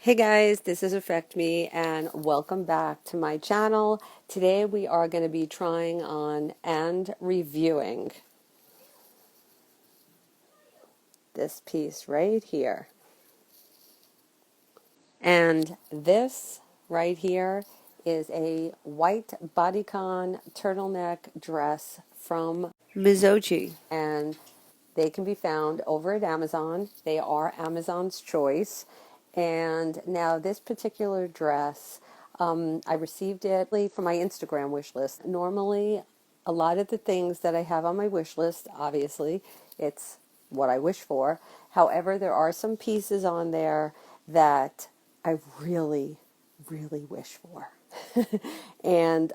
Hey guys, this is Affect Me and welcome back to my channel. Today we are going to be trying on and reviewing this piece right here. And this right here is a white bodycon turtleneck dress from Mizochi. And they can be found over at Amazon. They are Amazon's choice. And now this particular dress, I received it from my Instagram wish list. Normally, a lot of the things that I have on my wish list, obviously, it's what I wish for. However, there are some pieces on there that I really, really wish for. And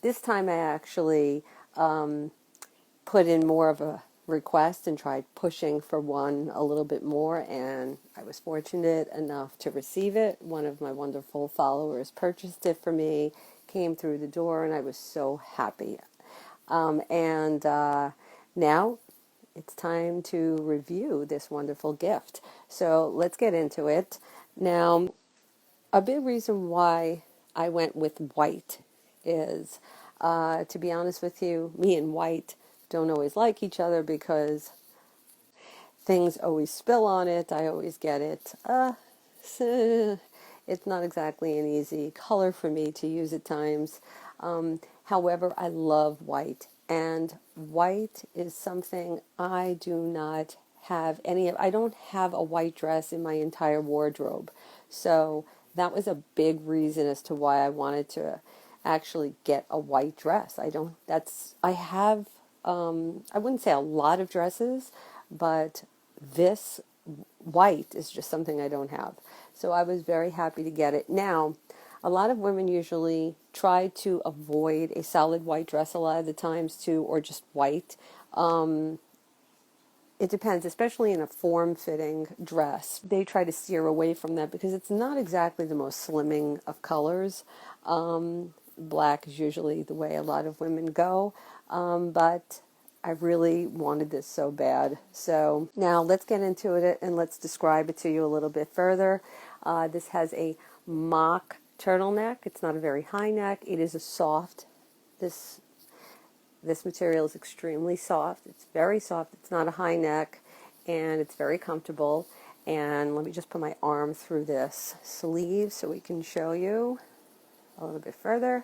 this time I actually put in more of a request and tried pushing for one a little bit more, and I was fortunate enough to receive it. One of my wonderful followers purchased it for me, came through the door, and I was so happy. And now it's time to review this wonderful gift. So let's get into it. Now, a big reason why I went with white is, to be honest with you, me and white don't always like each other because things always spill on it. I always get it. It's not exactly an easy color for me to use at times. However, I love white, and white is something I do not have any of. I don't have a white dress in my entire wardrobe. So that was a big reason as to why I wanted to actually get a white dress. I have, I wouldn't say a lot of dresses, but this white is just something I don't have. So I was very happy to get it. Now, a lot of women usually try to avoid a solid white dress a lot of the times too, or just white. It depends, especially in a form-fitting dress. They try to steer away from that because it's not exactly the most slimming of colors. Black is usually the way a lot of women go, but I really wanted this so bad. So now let's get into it and let's describe it to you a little bit further. This has a mock turtleneck. It's not a very high neck. It is a soft. This material is extremely soft. It's very soft. It's not a high neck, and it's very comfortable. And let me just put my arm through this sleeve so we can show you a little bit further.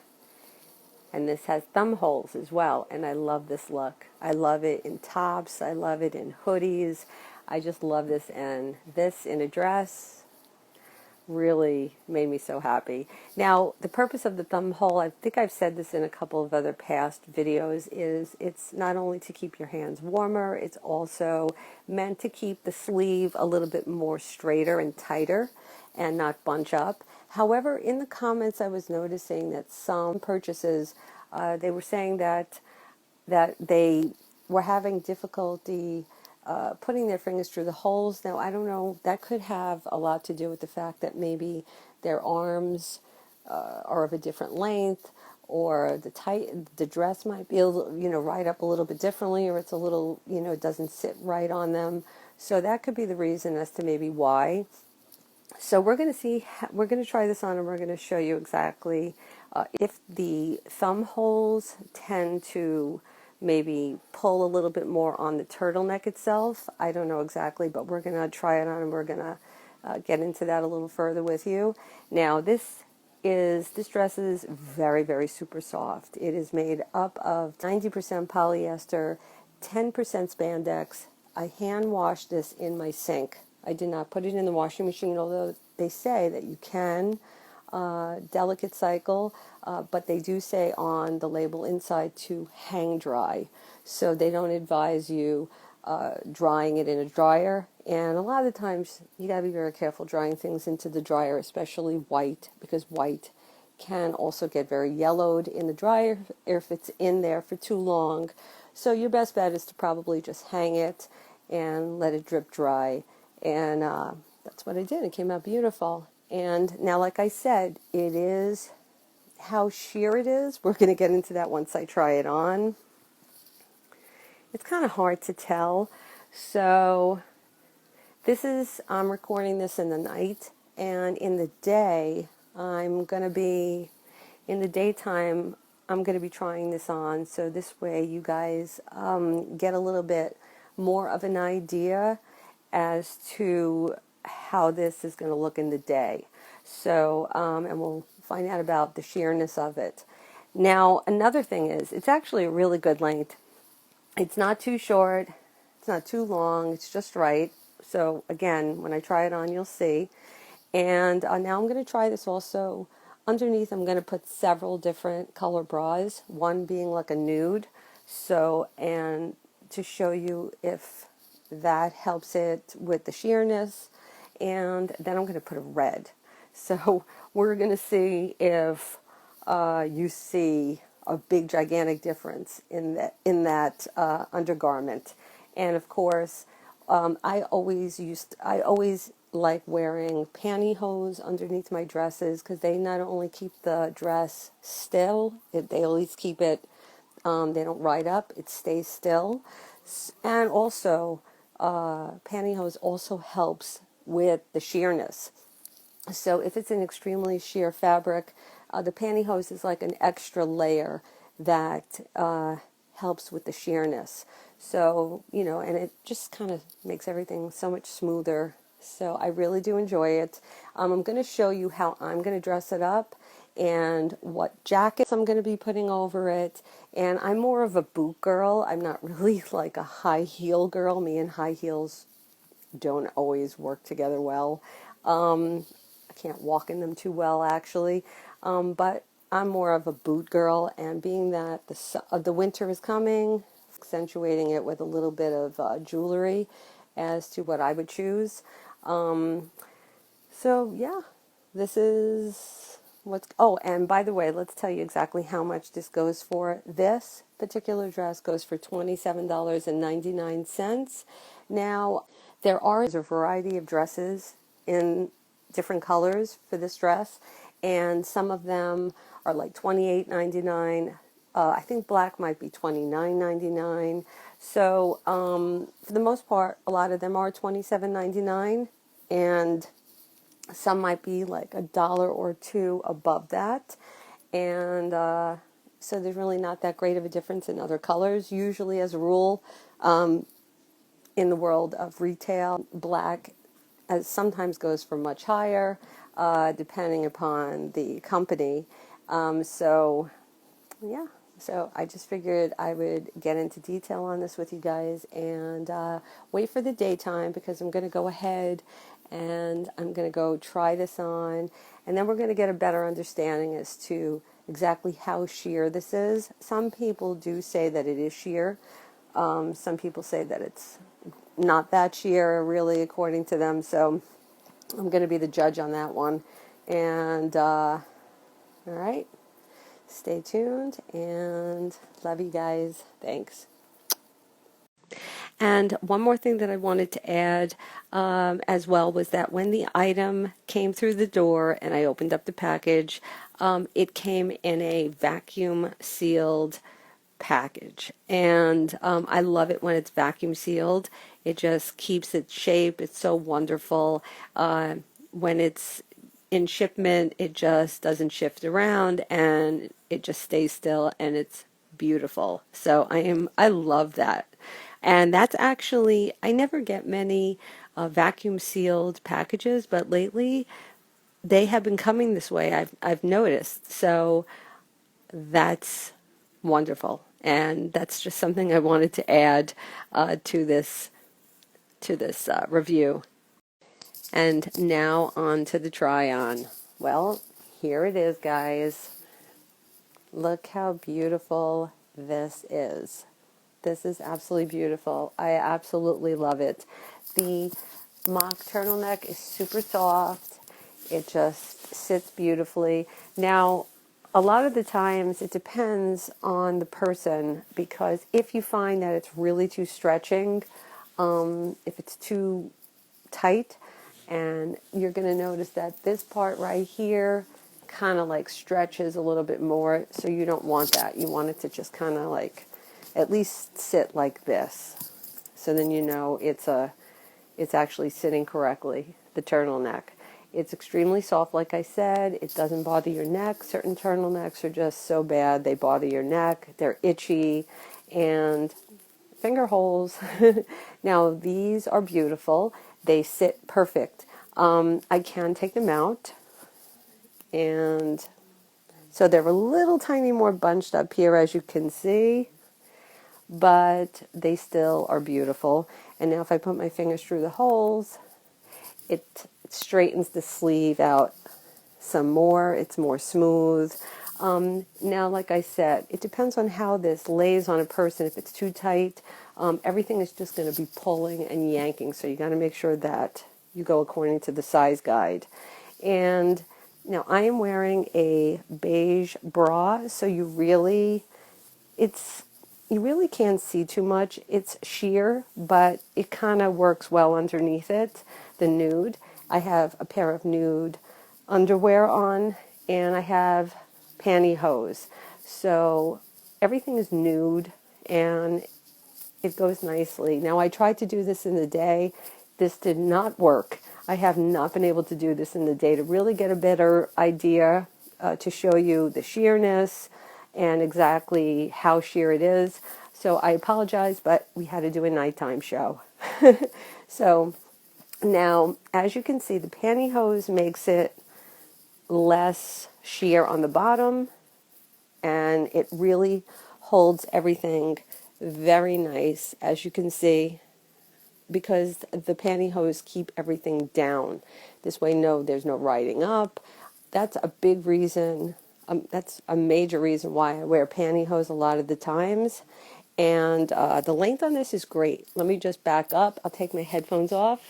And this has thumb holes as well, and I love this look. I love it in tops. I love it in hoodies. I just love this, and this in a dress really made me so happy. Now, the purpose of the thumb hole, I think I've said this in a couple of other past videos, is it's not only to keep your hands warmer, it's also meant to keep the sleeve a little bit more straighter and tighter and not bunch up. However, in the comments I was noticing that some purchases, they were saying that they were having difficulty putting their fingers through the holes. Now, I don't know, that could have a lot to do with the fact that maybe their arms are of a different length, or the dress might be right up a little bit differently, or it's a little, it doesn't sit right on them. So that could be the reason as to maybe why. So we're going to try this on, and we're going to show you exactly if the thumb holes tend to maybe pull a little bit more on the turtleneck itself. I don't know exactly, but we're going to try it on, and we're going to get into that a little further with you. Now, this dress is very, very super soft. It is made up of 90% polyester, 10% spandex. I hand washed this in my sink. I did not put it in the washing machine, although they say that you can delicate cycle, but they do say on the label inside to hang dry. So they don't advise you drying it in a dryer. And a lot of the times you got to be very careful drying things into the dryer, especially white, because white can also get very yellowed in the dryer if it's in there for too long. So your best bet is to probably just hang it and let it drip dry. And that's what I did. It came out beautiful. And now, like I said, it is how sheer it is. We're going to get into that once I try it on. It's kind of hard to tell. So I'm recording this in the night, and in the day, in the daytime, I'm going to be trying this on. So this way you guys get a little bit more of an idea as to how this is going to look in the day. So, and we'll find out about the sheerness of it. Now, another thing is, it's actually a really good length. It's not too short, it's not too long, it's just right. So again, when I try it on, you'll see. And now I'm going to try this also. Underneath, I'm going to put several different color bras, one being like a nude. So, and to show you if that helps it with the sheerness. And then I'm going to put a red. So we're going to see if you see a big gigantic difference in that undergarment. And of course, I always like wearing pantyhose underneath my dresses because they not only keep the dress still, they always keep it, they don't ride up, it stays still. And also, pantyhose also helps with the sheerness. So if it's an extremely sheer fabric, the pantyhose is like an extra layer that helps with the sheerness. So, and it just kind of makes everything so much smoother. So I really do enjoy it. I'm going to show you how I'm going to dress it up and what jackets I'm going to be putting over it. And I'm more of a boot girl. I'm not really like a high heel girl. Me and high heels don't always work together well. I can't walk in them too well, actually. But I'm more of a boot girl, and being that the winter is coming, accentuating it with a little bit of jewelry as to what I would choose. So yeah, this is oh, and by the way, let's tell you exactly how much this goes for. This particular dress goes for $27.99. Now, there's a variety of dresses in different colors for this dress, and some of them are like $28.99. I think black might be $29.99. So for the most part, a lot of them are $27.99, and some might be like $1 or $2 above that. And so there's really not that great of a difference in other colors. Usually, as a rule, in the world of retail, black sometimes goes for much higher, depending upon the company. So, yeah. So I just figured I would get into detail on this with you guys and wait for the daytime, because I'm going to go ahead and I'm going to go try this on, and then we're going to get a better understanding as to exactly how sheer this is. Some people do say that it is sheer. Some people say that it's not that sheer, really, according to them. So I'm going to be the judge on that one. And all right, stay tuned and love you guys. Thanks. And one more thing that I wanted to add as well was that when the item came through the door and I opened up the package, it came in a vacuum sealed package. And I love it when it's vacuum sealed. It just keeps its shape. It's so wonderful. When it's in shipment, it just doesn't shift around and it just stays still, and it's beautiful. So I love that. And that's actually, I never get many vacuum sealed packages, but lately they have been coming this way. I've noticed. So that's wonderful. And that's just something I wanted to add to this review. And now on to the try on. Well, here it is, guys. Look how beautiful this is. This is absolutely beautiful. I absolutely love it. The mock turtleneck is super soft. It just sits beautifully. Now, a lot of the times it depends on the person, because if you find that it's really too stretching, if it's too tight, and you're going to notice that this part right here kind of like stretches a little bit more, so you don't want that. You want it to just kind of like at least sit like this, so then you know it's actually sitting correctly, the turtleneck. It's extremely soft, like I said. It doesn't bother your neck. Certain turtlenecks are just so bad. They bother your neck. They're itchy. And finger holes. Now, these are beautiful. They sit perfect. I can take them out. And so they're a little tiny more bunched up here, as you can see. But they still are beautiful. And now if I put my fingers through the holes, it straightens the sleeve out some more. It's more smooth. Now, like I said, it depends on how this lays on a person. If it's too tight, everything is just going to be pulling and yanking. So you got to make sure that you go according to the size guide. And now I am wearing a beige bra, so you really can't see too much. It's sheer, but it kind of works well underneath it, the nude. I have a pair of nude underwear on, and I have pantyhose. So everything is nude, and it goes nicely. Now, I tried to do this in the day. This did not work. I have not been able to do this in the day to really get a better idea, to show you the sheerness and exactly how sheer it is. So I apologize, but we had to do a nighttime show. So now, as you can see, the pantyhose makes it less sheer on the bottom, and it really holds everything very nice, as you can see, because the pantyhose keep everything down. This way, no, there's no riding up. That's a big reason. That's a major reason why I wear pantyhose a lot of the times. And the length on this is great. Let me just back up. I'll take my headphones off.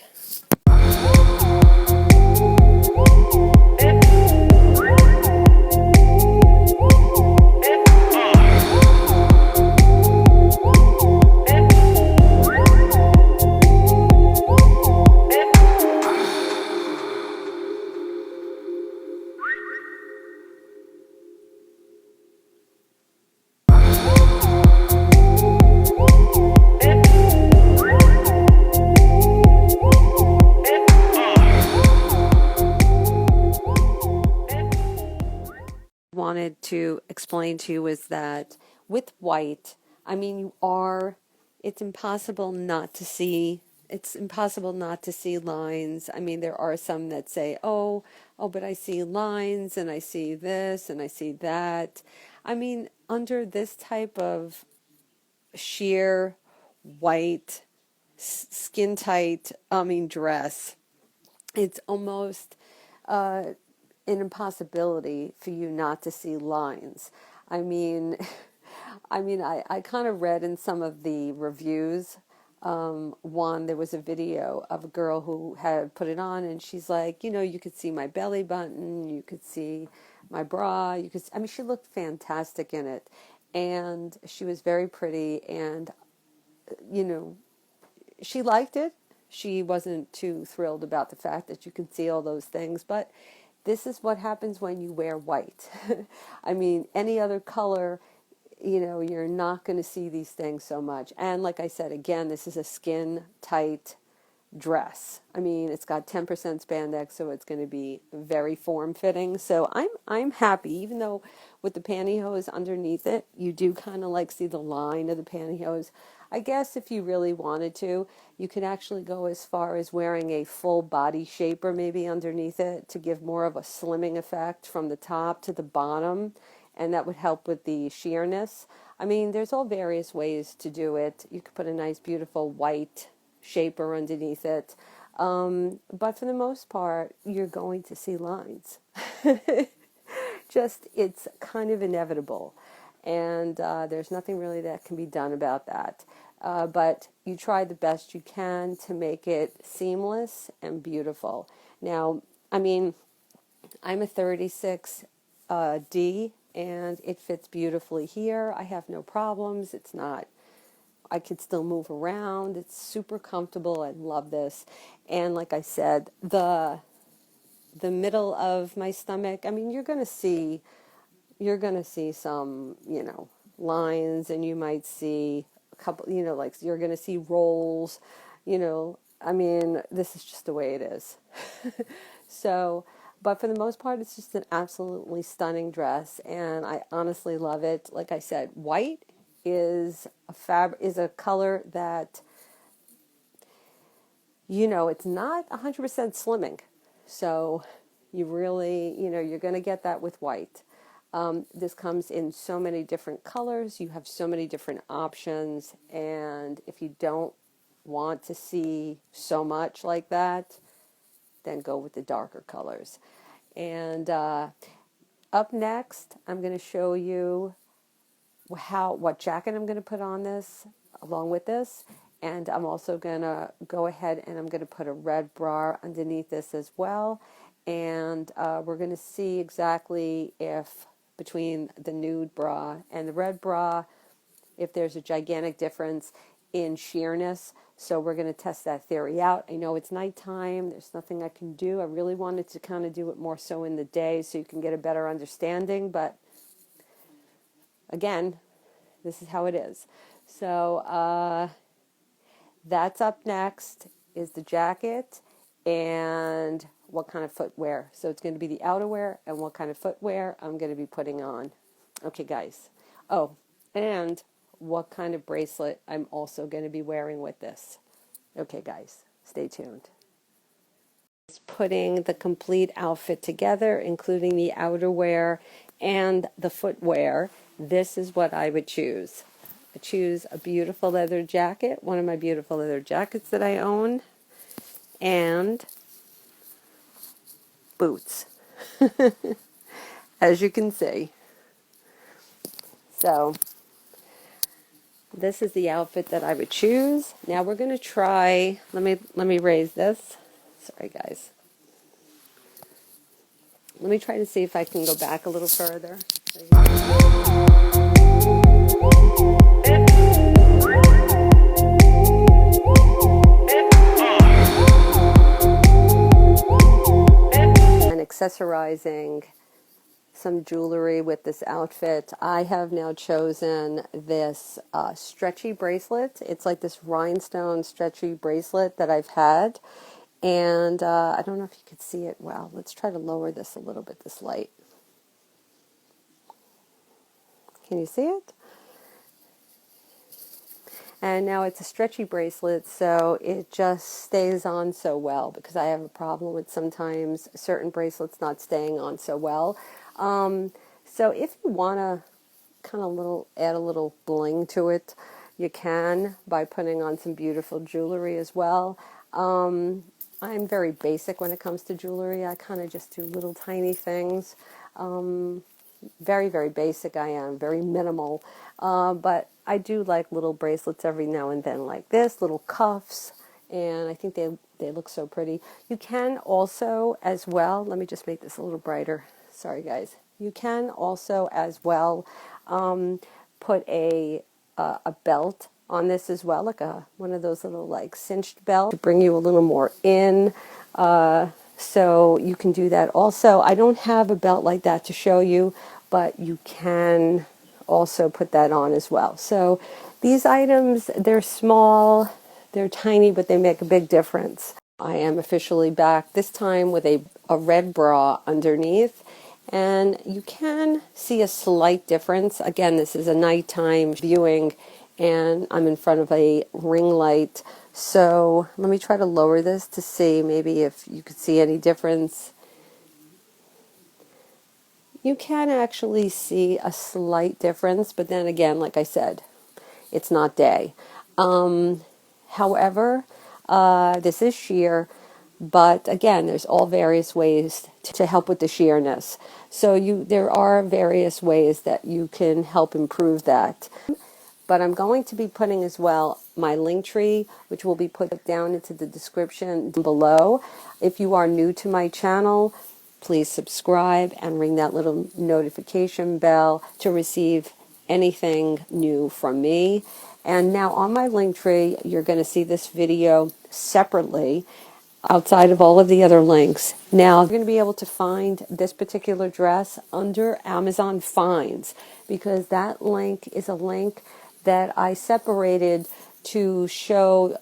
Wanted to explain to you is that with white, I mean, it's impossible not to see, lines. I mean, there are some that say, but I see lines and I see this and I see that. I mean, under this type of sheer white, skin tight, dress, it's almost an impossibility for you not to see lines. I mean, I kind of read in some of the reviews. There was a video of a girl who had put it on, and she's like, you could see my belly button, you could see my bra, she looked fantastic in it, and she was very pretty, and she liked it. She wasn't too thrilled about the fact that you can see all those things, but this is what happens when you wear white. I mean, any other color, you're not going to see these things so much. And like I said, again, this is a skin tight dress. I mean, it's got 10% spandex, so it's going to be very form-fitting. So I'm happy, even though with the pantyhose underneath it, you do kind of like see the line of the pantyhose. I guess if you really wanted to, you could actually go as far as wearing a full body shaper maybe underneath it to give more of a slimming effect from the top to the bottom, and that would help with the sheerness. I mean, there's all various ways to do it. You could put a nice, beautiful white shaper underneath it. But for the most part, you're going to see lines. It's kind of inevitable. And there's nothing really that can be done about that. But you try the best you can to make it seamless and beautiful. Now, I mean, I'm a 36D, and it fits beautifully here. I have no problems. I could still move around. It's super comfortable. I love this. And like I said, the middle of my stomach, I mean, you're going to see some, lines, and you might see a couple, like you're going to see rolls, I mean, this is just the way it is. So, but for the most part, it's just an absolutely stunning dress, and I honestly love it. Like I said, white is a color that, it's not 100% slimming. So you really, you're going to get that with white. This comes in so many different colors. You have so many different options. And if you don't want to see so much like that, then go with the darker colors. And up next, I'm going to show you what jacket I'm going to put on this along with this, and I'm also going to go ahead and I'm going to put a red bra underneath this as well, and we're going to see exactly if between the nude bra and the red bra, if there's a gigantic difference in sheerness. So we're going to test that theory out. I know it's nighttime, there's nothing I can do. I really wanted to kind of do it more so in the day so you can get a better understanding, but again, this is how it is. So that's up next is the jacket and what kind of footwear. So it's going to be the outerwear and what kind of footwear I'm going to be putting on. Okay, guys. Oh, and what kind of bracelet I'm also going to be wearing with this. Okay, guys, stay tuned. Putting the complete outfit together, including the outerwear and the footwear, this is what I would choose. I choose a beautiful leather jacket, one of my beautiful leather jackets that I own, and boots, as you can see. So this is the outfit that I would choose. Now we're going to try, let me raise this. Sorry, guys. Let me try to see if I can go back a little further. And accessorizing some jewelry with this outfit. I have now chosen this stretchy bracelet. It's like this rhinestone stretchy bracelet that I've had. And I don't know if you could see it well. Let's try to lower this a little bit, this light. Can you see it? And now it's a stretchy bracelet, so it just stays on so well, because I have a problem with sometimes certain bracelets not staying on so well. So if you want to kind of add a little bling to it, you can by putting on some beautiful jewelry as well. I'm very basic when it comes to jewelry. I kind of just do little tiny things. Very, very basic I am, very minimal. But I do like little bracelets every now and then like this, little cuffs, and I think they look so pretty. You can also as well, let me just make this a little brighter. Sorry guys. You can also as well put a belt on this as well, like one of those little like cinched belts to bring you a little more in. So you can do that also. I don't have a belt like that to show you, but you can also put that on as well. So these items, they're small, they're tiny, but they make a big difference. I am officially back, this time with a red bra underneath. And you can see a slight difference. Again, this is a nighttime viewing, and I'm in front of a ring light. So let me try to lower this to see maybe if you could see any difference. You can actually see a slight difference, but then again, like I said, it's not day. However, this is sheer, but again, there's all various ways to help with the sheerness. So there are various ways that you can help improve that. But I'm going to be putting as well my link tree, which will be put down into the description below. If you are new to my channel, please subscribe and ring that little notification bell to receive anything new from me. And now on my link tree, you're going to see this video separately outside of all of the other links. Now, you're going to be able to find this particular dress under Amazon Finds, because that link is a link that I separated to show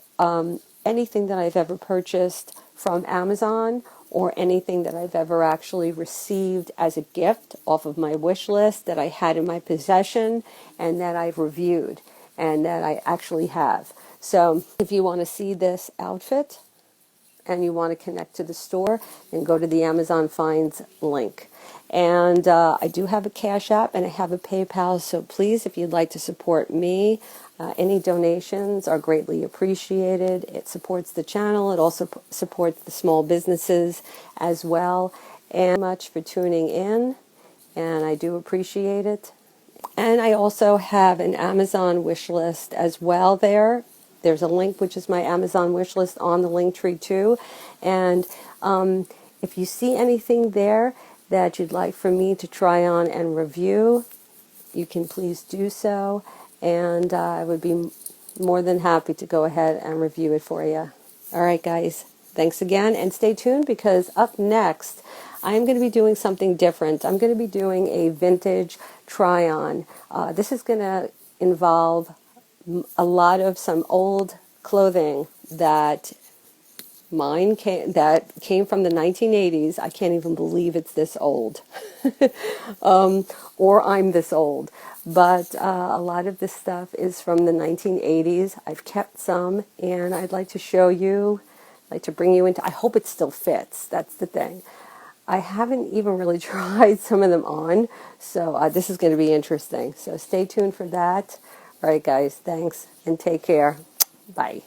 anything that I've ever purchased from Amazon or anything that I've ever actually received as a gift off of my wish list that I had in my possession and that I've reviewed and that I actually have. So if you want to see this outfit and you want to connect to the store, then go to the Amazon Finds link. And I do have a Cash App and I have a PayPal, so please, if you'd like to support me, any donations are greatly appreciated. It supports the channel. It also supports the small businesses as well. And much for tuning in, and I do appreciate it. And I also have an Amazon wish list as well there. There's a link, which is my Amazon wish list, on the link tree too. And if you see anything there that you'd like for me to try on and review, you can please do so. And I would be more than happy to go ahead and review it for you. All right, guys. Thanks again, and stay tuned, because up next, I'm going to be doing something different. I'm going to be doing a vintage try-on. This is going to involve a lot of some old clothing that came from the 1980s. I can't even believe it's this old. Or I'm this old. But a lot of this stuff is from the 1980s. I've kept some, and I'd like to show you, like to bring you into, I hope it still fits. That's the thing. I haven't even really tried some of them on, so this is going to be interesting. So stay tuned for that. All right, guys, thanks, and take care. Bye.